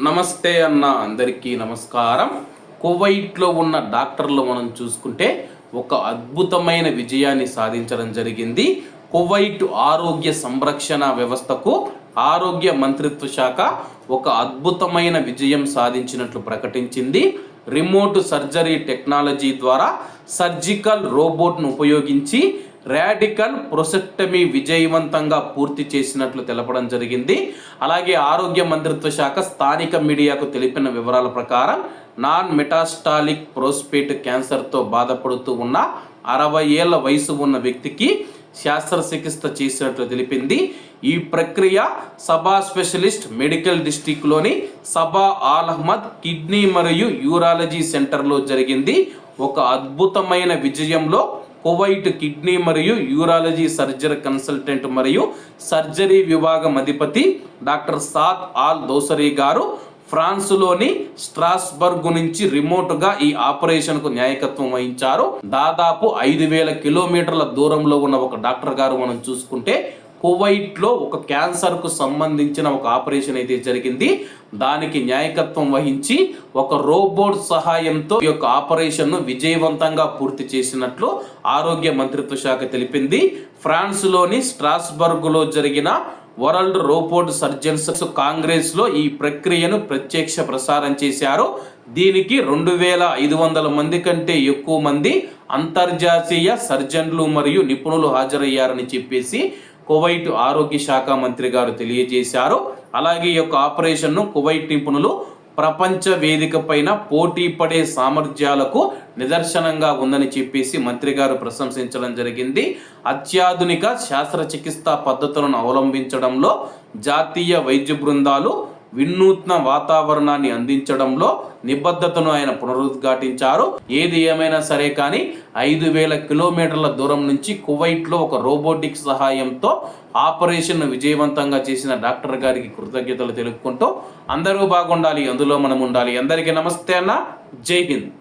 నమస్తే అన్న అందరికీ నమస్కారం. కువైట్లో ఉన్న డాక్టర్లు మనం చూసుకుంటే ఒక అద్భుతమైన విజయాన్ని సాధించడం జరిగింది. కువైట్ ఆరోగ్య సంరక్షణ వ్యవస్థకు ఆరోగ్య మంత్రిత్వ శాఖ ఒక అద్భుతమైన విజయం సాధించినట్లు ప్రకటించింది. రిమోట్ సర్జరీ టెక్నాలజీ ద్వారా సర్జికల్ రోబోట్ను ఉపయోగించి రాడికల్ ప్రొసెక్టమీ విజయవంతంగా పూర్తి చేసినట్లు తెలపడం జరిగింది. అలాగే ఆరోగ్య మంత్రిత్వ శాఖ స్థానిక మీడియాకు తెలిపిన వివరాల ప్రకారం నాన్ మెటాస్టాలిక్ ప్రోస్టేట్ క్యాన్సర్తో బాధపడుతూ ఉన్న 60 ఏళ్ల వయసు ఉన్న వ్యక్తికి శస్త్రచికిత్స చేసినట్లు తెలిపింది. ఈ ప్రక్రియ సబా స్పెషలిస్ట్ మెడికల్ డిస్ట్రిక్ట్లోని సబా ఆల్ అహ్మద్ కిడ్నీ మరియు యూరాలజీ సెంటర్లో జరిగింది. ఒక అద్భుతమైన విజయంలో కువైట్ కిడ్నీ మరియు యూరాలజీ సర్జరీ కన్సల్టెంట్ మరియు సర్జరీ విభాగం అధిపతి డాక్టర్ సాద్ ఆల్ దోసరీ గారు ఫ్రాన్స్లోని స్ట్రాస్బర్గ్ నుంచి రిమోట్గా ఈ ఆపరేషన్కు నాయకత్వం వహించారు. దాదాపు 5,000 కిలోమీటర్ల దూరంలో ఉన్న ఒక డాక్టర్ గారు మనం చూసుకుంటే కువైట్లో ఒక క్యాన్సర్కు సంబంధించిన ఒక ఆపరేషన్ అయితే జరిగింది. దానికి నాయకత్వం వహించి ఒక రోబోట్ సహాయంతో ఈ యొక్క ఆపరేషన్ను విజయవంతంగా పూర్తి చేసినట్లు ఆరోగ్య మంత్రిత్వ శాఖ తెలిపింది. ఫ్రాన్స్లోని స్ట్రాస్బర్గ్లో జరిగిన వరల్డ్ రోబోట్ సర్జన్స్ కాంగ్రెస్లో ఈ ప్రక్రియను ప్రత్యక్ష ప్రసారం చేశారు. దీనికి 2,500 మంది కంటే ఎక్కువ మంది అంతర్జాతీయ సర్జన్లు మరియు నిపుణులు హాజరయ్యారని చెప్పేసి కువైట్ ఆరోగ్య శాఖ మంత్రి గారు తెలియజేశారు. అలాగే ఈ యొక్క ఆపరేషన్ను కువైట్ నిపుణులు ప్రపంచ వేదిక పైన పోటీ పడే సామర్థ్యాలకు నిదర్శనంగా ఉందని చెప్పేసి మంత్రి గారు ప్రశంసించడం జరిగింది. అత్యాధునిక శస్త్రచికిత్సా పద్ధతులను అవలంబించడంలో జాతీయ వైద్య బృందాలు వినూత్న వాతావరణాన్ని అందించడంలో నిబద్ధతను ఆయన పునరుద్ఘాటించారు. ఏది ఏమైనా సరే కానీ 5,000 కిలోమీటర్ల దూరం నుంచి కువైట్లో ఒక రోబోటిక్ సహాయంతో ఆపరేషన్ విజయవంతంగా చేసిన డాక్టర్ గారికి కృతజ్ఞతలు తెలుపుకుంటూ అందరూ బాగుండాలి, అందులో మనం ఉండాలి. అందరికీ నమస్తే అన్న, జై హింద్.